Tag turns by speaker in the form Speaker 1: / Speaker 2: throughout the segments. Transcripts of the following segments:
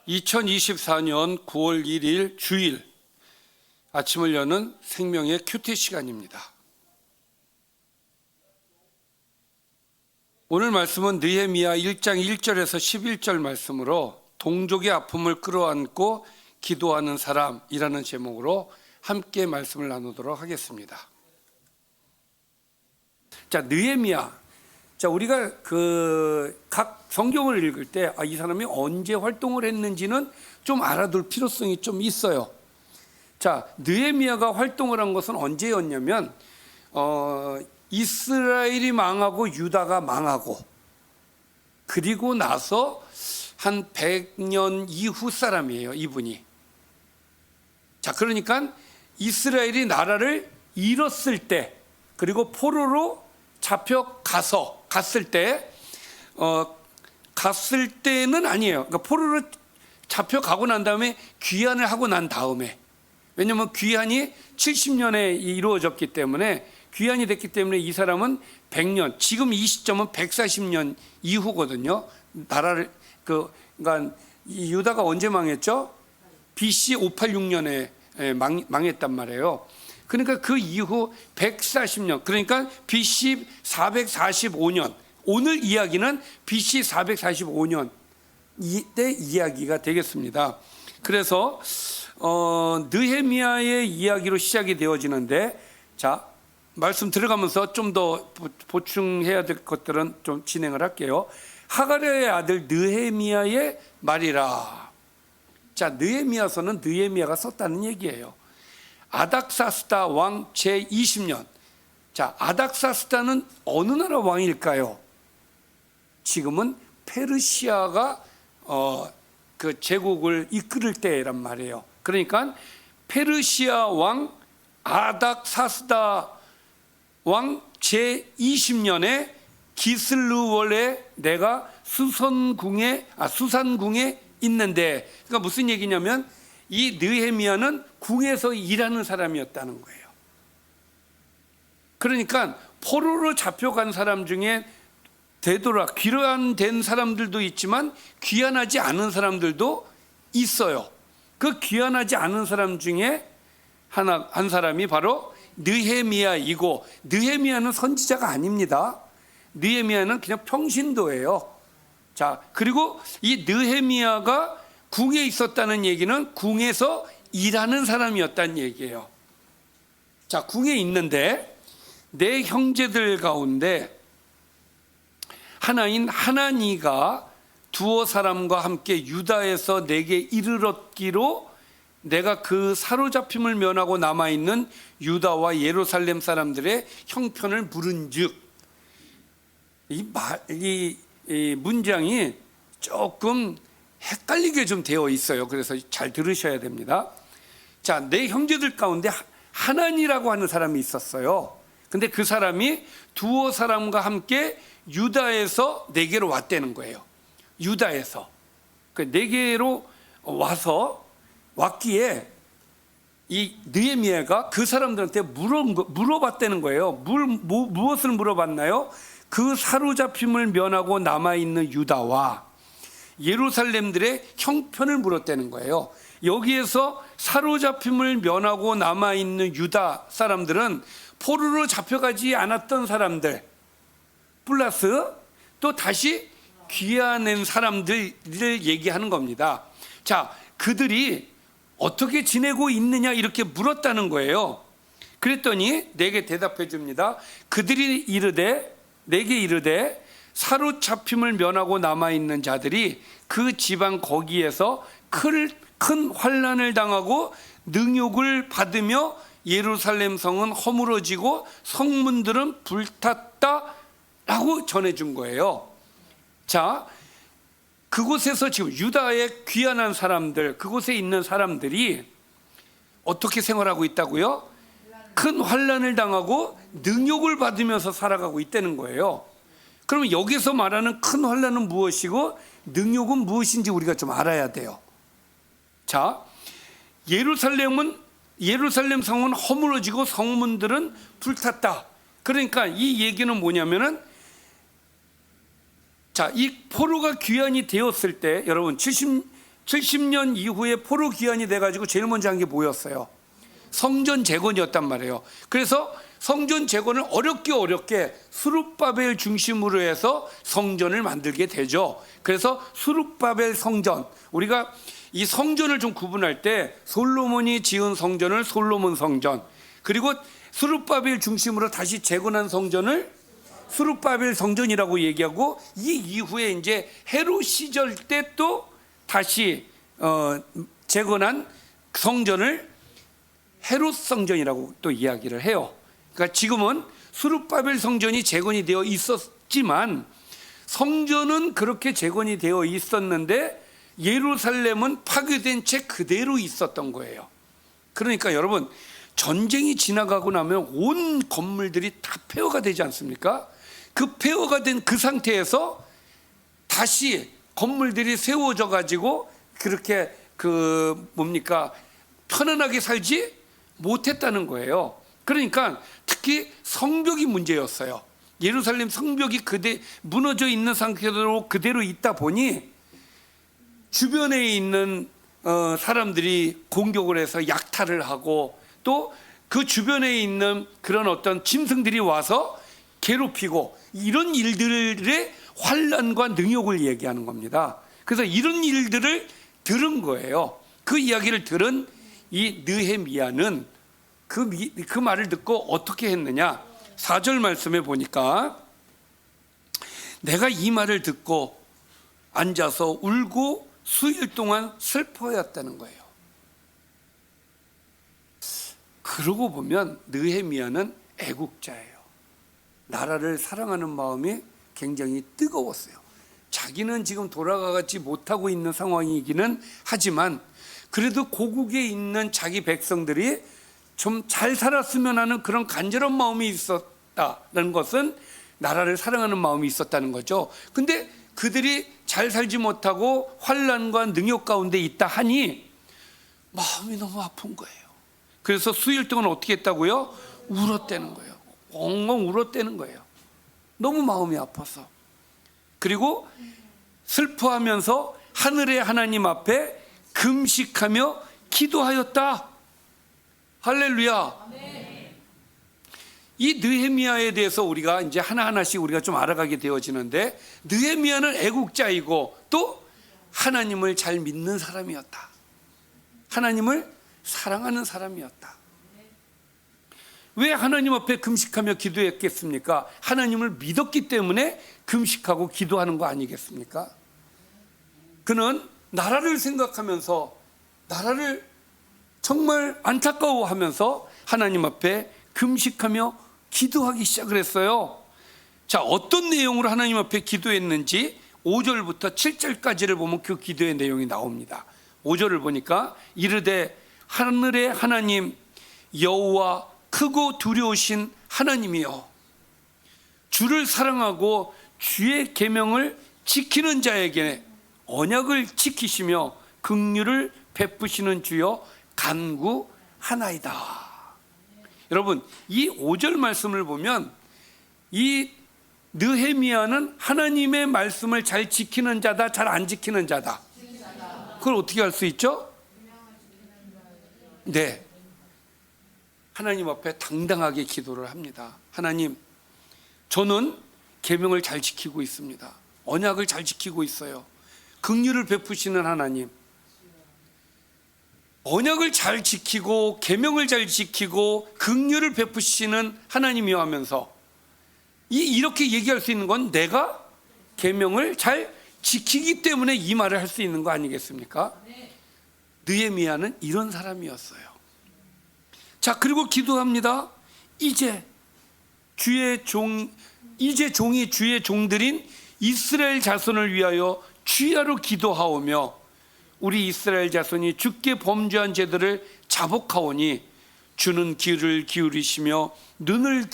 Speaker 1: 2024년 9월 1일 주일 아침을 여는 생명의 큐티 시간입니다. 오늘 말씀은 느헤미야 1장 1절에서 11절 말씀으로 동족의 아픔을 끌어안고 기도하는 사람이라는 제목으로 함께 말씀을 나누도록 하겠습니다. 자, 느헤미야. 자, 우리가 각 성경을 읽을 때 이 사람이 언제 활동을 했는지는 좀 알아둘 필요성이 좀 있어요. 자, 느헤미야가 활동을 한 것은 언제였냐면 이스라엘이 망하고 유다가 망하고 그리고 나서 한 100년 이후 사람이에요, 이분이. 자, 그러니까 이스라엘이 나라를 잃었을 때 그리고 포로로 갔을 때는 아니에요. 그러니까 포로로 잡혀가고 난 다음에 귀환을 하고 난 다음에, 왜냐하면 귀환이 70년에 이루어졌기 때문에, 귀환이 됐기 때문에 이 사람은 100년, 지금 이 시점은 140년 이후거든요. 나라를 그러니까 유다가 언제 망했죠? BC 586년에 망했단 말이에요. 그러니까 그 이후 140년, 그러니까 BC 445년, 오늘 이야기는 BC 445년 때 이야기가 되겠습니다. 그래서 느헤미야의 이야기로 시작이 되어지는데, 자, 말씀 들어가면서 좀 더 보충해야 될 것들은 좀 진행을 할게요. 하가랴의 아들 느헤미야의 말이라. 자, 느헤미야서는 느헤미야가 썼다는 얘기예요. 아닥사스다 왕 제20년. 자, 아닥사스다는 어느 나라 왕일까요? 지금은 페르시아가 그 제국을 이끌을 때란 말이에요. 그러니까 페르시아 왕 아닥사스다 왕 제20년에 기슬루월에 내가 수산궁에 있는데, 그러니까 무슨 얘기냐면 이 느헤미야는 궁에서 일하는 사람이었다는 거예요. 그러니까 포로로 잡혀간 사람 중에 귀환된 사람들도 있지만 귀환하지 않은 사람들도 있어요. 그 귀환하지 않은 사람 중에 한 사람이 바로 느헤미야이고, 느헤미야는 선지자가 아닙니다. 느헤미야는 그냥 평신도예요. 자, 그리고 이 느헤미야가 궁에 있었다는 얘기는 궁에서 일하는 사람이었다는 얘기예요. 자, 궁에 있는데 내 형제들 가운데 하나인 하나니가 두어 사람과 함께 유다에서 내게 이르렀기로 내가 그 사로잡힘을 면하고 남아있는 유다와 예루살렘 사람들의 형편을 물은즉, 이 문장이 조금 헷갈리게 좀 되어 있어요. 그래서 잘 들으셔야 됩니다. 자, 내 형제들 가운데 하나니라고 하는 사람이 있었어요. 근데 그 사람이 두어 사람과 함께 유다에서 내게로 왔다는 거예요. 유다에서 내게로 왔기에 이 느헤미야가 그 사람들한테 물어봤다는 거예요. 무엇을 물어봤나요? 그 사로잡힘을 면하고 남아있는 유다와 예루살렘들의 형편을 물었다는 거예요. 여기에서 사로잡힘을 면하고 남아있는 유다 사람들은 포로로 잡혀가지 않았던 사람들 플러스 또 다시 귀환한 사람들을 얘기하는 겁니다. 자, 그들이 어떻게 지내고 있느냐 이렇게 물었다는 거예요. 그랬더니 내게 대답해 줍니다. 그들이 내게 이르되 사로잡힘을 면하고 남아있는 자들이 그 지방 거기에서 큰 환난을 당하고 능욕을 받으며 예루살렘 성은 허물어지고 성문들은 불탔다라고 전해준 거예요. 자, 그곳에서 지금 유다에 귀환한 사람들, 그곳에 있는 사람들이 어떻게 생활하고 있다고요? 큰 환난을 당하고 능욕을 받으면서 살아가고 있다는 거예요. 그러면 여기서 말하는 큰 환난은 무엇이고 능욕은 무엇인지 우리가 좀 알아야 돼요. 자, 예루살렘 성은 허물어지고 성문들은 불탔다. 그러니까 이 얘기는 뭐냐면은, 자, 이 포로가 귀환이 되었을 때, 여러분 70년 이후에 포로 귀환이 돼가지고 제일 먼저 한 게 뭐였어요? 성전 재건이었단 말이에요. 그래서 성전 재건을 어렵게 스룹바벨 중심으로 해서 성전을 만들게 되죠. 그래서 스룹바벨 성전, 우리가 이 성전을 좀 구분할 때 솔로몬이 지은 성전을 솔로몬 성전, 그리고 스룹바벨 중심으로 다시 재건한 성전을 스룹바벨 성전이라고 얘기하고, 이 이후에 이제 헤롯 시절 때 또 다시 재건한 성전을 헤롯 성전이라고 또 이야기를 해요. 그러니까 지금은 스룹바벨 성전이 재건이 되어 있었지만 성전은 그렇게 재건이 되어 있었는데 예루살렘은 파괴된 채 그대로 있었던 거예요. 그러니까 여러분, 전쟁이 지나가고 나면 온 건물들이 다 폐허가 되지 않습니까? 그 폐허가 된 그 상태에서 다시 건물들이 세워져 가지고 그렇게 편안하게 살지 못했다는 거예요. 그러니까 특히 성벽이 문제였어요. 예루살렘 성벽이 무너져 있는 상태로 그대로 있다 보니 주변에 있는 사람들이 공격을 해서 약탈을 하고, 또 그 주변에 있는 그런 어떤 짐승들이 와서 괴롭히고, 이런 일들의 환난과 능욕을 얘기하는 겁니다. 그래서 이런 일들을 들은 거예요. 그 이야기를 들은 이 느헤미야는 그 말을 듣고 어떻게 했느냐? 4절 말씀에 보니까 내가 이 말을 듣고 앉아서 울고 수일 동안 슬퍼했다는 거예요. 그러고 보면 느헤미야는 애국자예요. 나라를 사랑하는 마음이 굉장히 뜨거웠어요. 자기는 지금 돌아가지 못하고 있는 상황이기는 하지만 그래도 고국에 있는 자기 백성들이 좀 잘 살았으면 하는 그런 간절한 마음이 있었다는 것은 나라를 사랑하는 마음이 있었다는 거죠. 근데 그들이 잘 살지 못하고 환난과 능욕 가운데 있다 하니 마음이 너무 아픈 거예요. 그래서 수일 동안 어떻게 했다고요? 울었다는 거예요. 엉엉 울었다는 거예요. 너무 마음이 아파서. 그리고 슬퍼하면서 하늘의 하나님 앞에 금식하며 기도하였다. 할렐루야. 이 느헤미야에 대해서 우리가 이제 하나하나씩 우리가 좀 알아가게 되어지는데, 느헤미야는 애국자이고 또 하나님을 잘 믿는 사람이었다. 하나님을 사랑하는 사람이었다. 왜 하나님 앞에 금식하며 기도했겠습니까? 하나님을 믿었기 때문에 금식하고 기도하는 거 아니겠습니까? 그는 나라를 생각하면서, 나라를 정말 안타까워하면서 하나님 앞에 금식하며 기도하기 시작을 했어요. 자, 어떤 내용으로 하나님 앞에 기도했는지 5절부터 7절까지를 보면 그 기도의 내용이 나옵니다. 5절을 보니까 이르되 하늘의 하나님 여호와 크고 두려우신 하나님이여, 주를 사랑하고 주의 계명을 지키는 자에게 언약을 지키시며 긍휼을 베푸시는 주여 간구하나이다. 여러분, 이 5절 말씀을 보면 이 느헤미야는 하나님의 말씀을 잘 지키는 자다, 잘 안 지키는 자다. 그걸 어떻게 알 수 있죠? 네, 하나님 앞에 당당하게 기도를 합니다. 하나님, 저는 계명을 잘 지키고 있습니다. 언약을 잘 지키고 있어요. 긍휼을 베푸시는 하나님, 언약을 잘 지키고 계명을 잘 지키고 긍휼을 베푸시는 하나님이여 하면서 이렇게 얘기할 수 있는 건 내가 계명을 잘 지키기 때문에 이 말을 할 수 있는 거 아니겠습니까? 느헤미야는 이런 사람이었어요. 자, 그리고 기도합니다. 이제 종이 주의 종들인 이스라엘 자손을 위하여 주야로 기도하오며 우리 이스라엘 자손이 주께 범죄한 죄들을 자복하오니 주는 귀를 기울이시며 눈을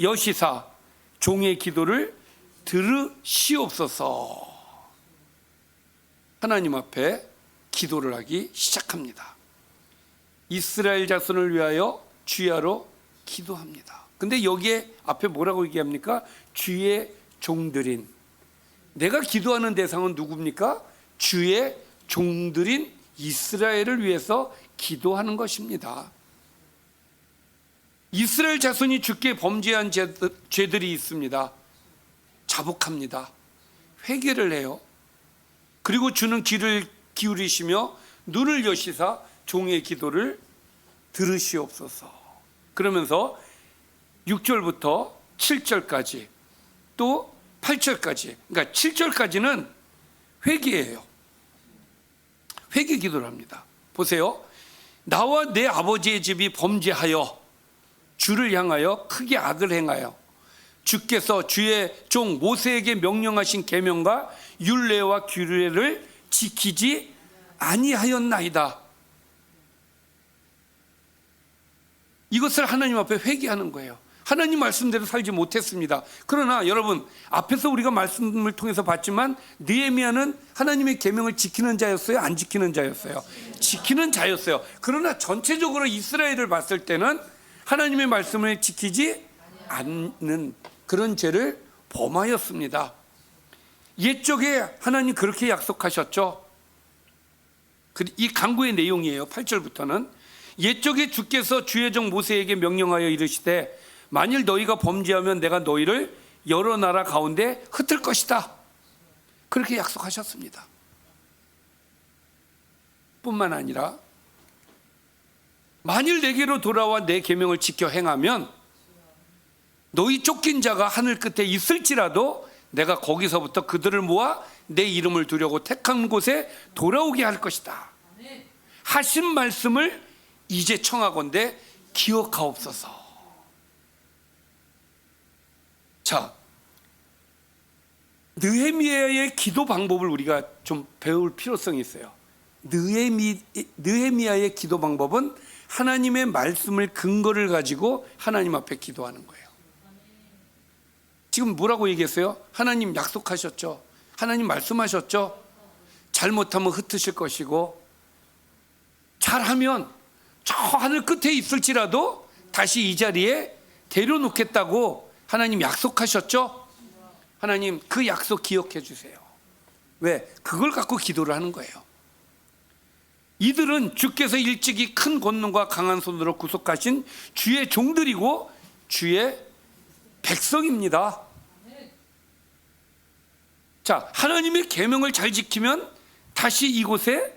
Speaker 1: 여시사 종의 기도를 들으시옵소서. 하나님 앞에 기도를 하기 시작합니다. 이스라엘 자손을 위하여 주야로 기도합니다. 근데 여기에 앞에 뭐라고 얘기합니까? 주의 종들인. 내가 기도하는 대상은 누굽니까? 주의 종들인 이스라엘을 위해서 기도하는 것입니다. 이스라엘 자손이 주께 범죄한 죄들이 있습니다. 자복합니다. 회개를 해요. 그리고 주는 귀를 기울이시며 눈을 여시사 종의 기도를 들으시옵소서. 그러면서 6절부터 7절까지 또 8절까지, 그러니까 7절까지는 회개예요. 회개 기도를 합니다. 보세요. 나와 내 아버지의 집이 범죄하여 주를 향하여 크게 악을 행하여 주께서 주의 종 모세에게 명령하신 계명과 율례와 규례를 지키지 아니하였나이다. 이것을 하나님 앞에 회개하는 거예요. 하나님 말씀대로 살지 못했습니다. 그러나 여러분, 앞에서 우리가 말씀을 통해서 봤지만 느헤미야는 하나님의 계명을 지키는 자였어요? 안 지키는 자였어요? 지키는 자였어요. 그러나 전체적으로 이스라엘을 봤을 때는 하나님의 말씀을 지키지 않는 그런 죄를 범하였습니다. 옛적에 하나님 그렇게 약속하셨죠. 이 간구의 내용이에요. 8절부터는 옛적에 주께서 주의 종 모세에게 명령하여 이르시되 만일 너희가 범죄하면 내가 너희를 여러 나라 가운데 흩을 것이다. 그렇게 약속하셨습니다. 뿐만 아니라 만일 내게로 돌아와 내 계명을 지켜 행하면 너희 쫓긴 자가 하늘 끝에 있을지라도 내가 거기서부터 그들을 모아 내 이름을 두려고 택한 곳에 돌아오게 할 것이다. 하신 말씀을 이제 청하건대 기억하옵소서. 자, 느헤미야의 기도 방법을 우리가 좀 배울 필요성이 있어요. 느헤미야의 기도 방법은 하나님의 말씀을 근거를 가지고 하나님 앞에 기도하는 거예요. 지금 뭐라고 얘기했어요? 하나님 약속하셨죠. 하나님 말씀하셨죠. 잘못하면 흩으실 것이고 잘하면 저 하늘 끝에 있을지라도 다시 이 자리에 데려놓겠다고 하나님 약속하셨죠. 하나님 그 약속 기억해 주세요. 왜? 그걸 갖고 기도를 하는 거예요. 이들은 주께서 일찍이 큰 권능과 강한 손으로 구속하신 주의 종들이고 주의 백성입니다. 자, 하나님의 계명을 잘 지키면 다시 이곳에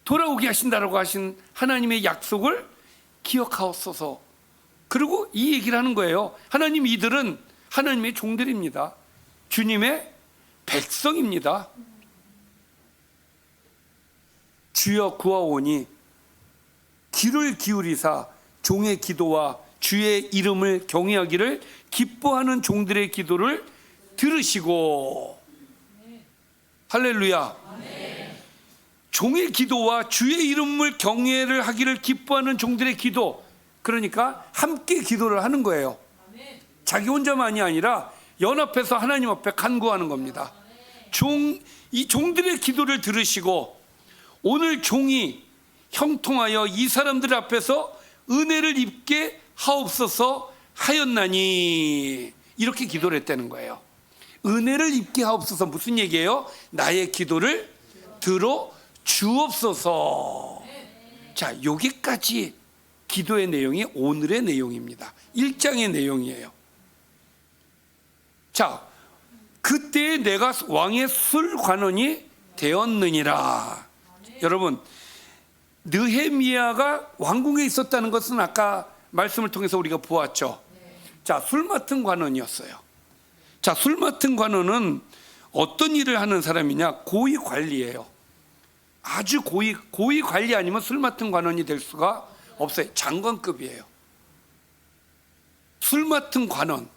Speaker 1: 돌아오게 하신다라고 하신 하나님의 약속을 기억하옵소서. 그리고 이 얘기를 하는 거예요. 하나님, 이들은 하나님의 종들입니다. 주님의 백성입니다. 주여 구하오니 귀를 기울이사 종의 기도와 주의 이름을 경외하기를 기뻐하는 종들의 기도를 들으시고. 할렐루야. 종의 기도와 주의 이름을 경외를 하기를 기뻐하는 종들의 기도, 그러니까 함께 기도를 하는 거예요. 자기 혼자만이 아니라 연합해서 하나님 앞에 간구하는 겁니다. 이 종들의 기도를 들으시고 오늘 종이 형통하여 이 사람들 앞에서 은혜를 입게 하옵소서 하였나니, 이렇게 기도를 했다는 거예요. 은혜를 입게 하옵소서. 무슨 얘기예요? 나의 기도를 들어 주옵소서. 자, 여기까지 기도의 내용이 오늘의 내용입니다. 1장의 내용이에요. 자, 그때 내가 왕의 술관원이 되었느니라. 여러분, 느헤미야가 왕궁에 있었다는 것은 아까 말씀을 통해서 우리가 보았죠. 자, 술 맡은 관원이었어요. 자, 술 맡은 관원은 어떤 일을 하는 사람이냐? 고위 관리예요. 아주 고위 관리 아니면 술 맡은 관원이 될 수가 없어요. 장관급이에요. 술 맡은 관원,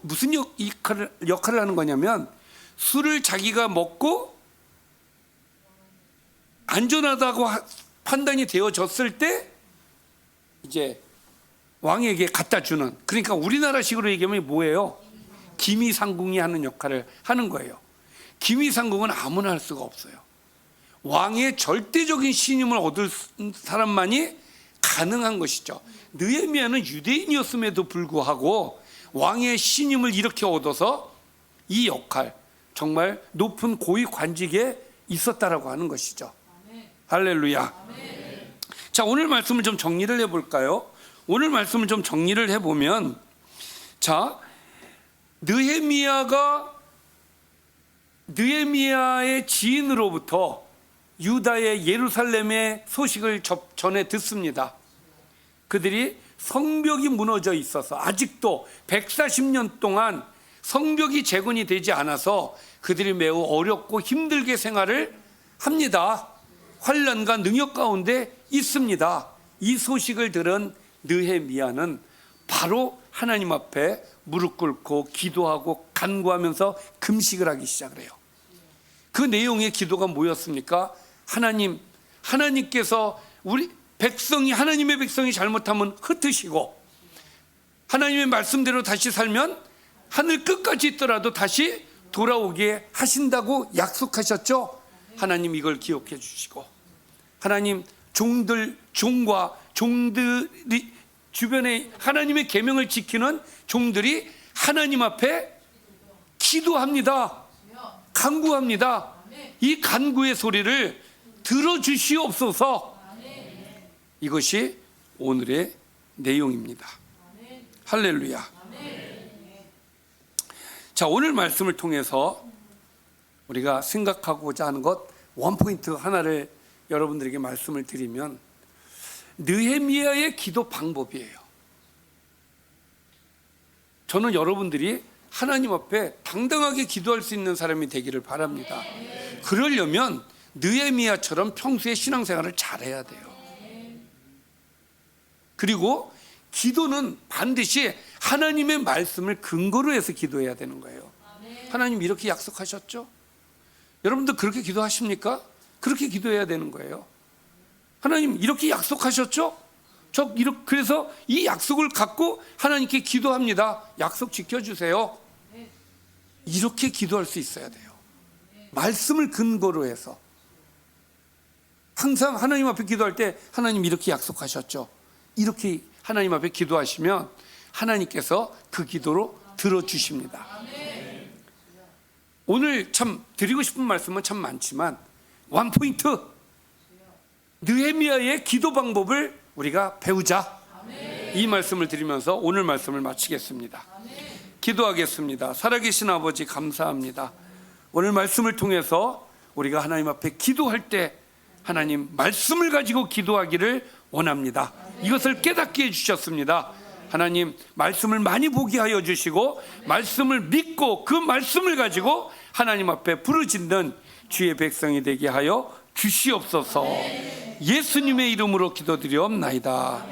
Speaker 1: 무슨 역할을 하는 거냐면, 술을 자기가 먹고 안전하다고 판단이 되어졌을 때 이제 왕에게 갖다 주는, 그러니까 우리나라식으로 얘기하면 뭐예요? 기미상궁이 하는 역할을 하는 거예요. 기미상궁은 아무나 할 수가 없어요. 왕의 절대적인 신임을 얻을 사람만이 가능한 것이죠. 느헤미야는 유대인이었음에도 불구하고 왕의 신임을 이렇게 얻어서 이 역할, 정말 높은 고위 관직에 있었다라고 하는 것이죠. 할렐루야. 자, 오늘 말씀을 좀 정리를 해볼까요? 오늘 말씀을 좀 정리를 해보면, 자, 느헤미야의 지인으로부터 유다의 예루살렘의 소식을 전해 듣습니다. 그들이 성벽이 무너져 있어서 아직도 140년 동안 성벽이 재건이 되지 않아서 그들이 매우 어렵고 힘들게 생활을 합니다. 환난과 능력 가운데 있습니다. 이 소식을 들은 느헤미야는 바로 하나님 앞에 무릎 꿇고 기도하고 간구하면서 금식을 하기 시작을 해요. 그 내용의 기도가 뭐였습니까? 하나님께서 하나님의 백성이 잘못하면 흩으시고, 하나님의 말씀대로 다시 살면 하늘 끝까지 있더라도 다시 돌아오게 하신다고 약속하셨죠. 하나님 이걸 기억해 주시고, 하나님 종과 종들이 주변에 하나님의 계명을 지키는 종들이 하나님 앞에 기도합니다. 간구합니다. 이 간구의 소리를 들어주시옵소서. 이것이 오늘의 내용입니다. 할렐루야. 자, 오늘 말씀을 통해서 우리가 생각하고자 하는 것, 원포인트 하나를 여러분들에게 말씀을 드리면, 느헤미야의 기도 방법이에요. 저는 여러분들이 하나님 앞에 당당하게 기도할 수 있는 사람이 되기를 바랍니다. 그러려면 느헤미야처럼 평소에 신앙생활을 잘해야 돼요. 그리고 기도는 반드시 하나님의 말씀을 근거로 해서 기도해야 되는 거예요. 하나님 이렇게 약속하셨죠? 여러분들 그렇게 기도하십니까? 그렇게 기도해야 되는 거예요. 하나님 이렇게 약속하셨죠? 그래서 이 약속을 갖고 하나님께 기도합니다. 약속 지켜주세요. 이렇게 기도할 수 있어야 돼요. 말씀을 근거로 해서. 항상 하나님 앞에 기도할 때 하나님 이렇게 약속하셨죠? 이렇게 하나님 앞에 기도하시면 하나님께서 그 기도로 들어주십니다. 오늘 참 드리고 싶은 말씀은 참 많지만, 원포인트, 느헤미야의 기도 방법을 우리가 배우자. 이 말씀을 드리면서 오늘 말씀을 마치겠습니다. 기도하겠습니다. 살아계신 아버지 감사합니다. 오늘 말씀을 통해서 우리가 하나님 앞에 기도할 때 하나님 말씀을 가지고 기도하기를 원합니다. 이것을 깨닫게 해주셨습니다. 하나님 말씀을 많이 보게 하여 주시고, 말씀을 믿고 그 말씀을 가지고 하나님 앞에 부르짖는 주의 백성이 되게 하여 주시옵소서. 예수님의 이름으로 기도드리옵나이다.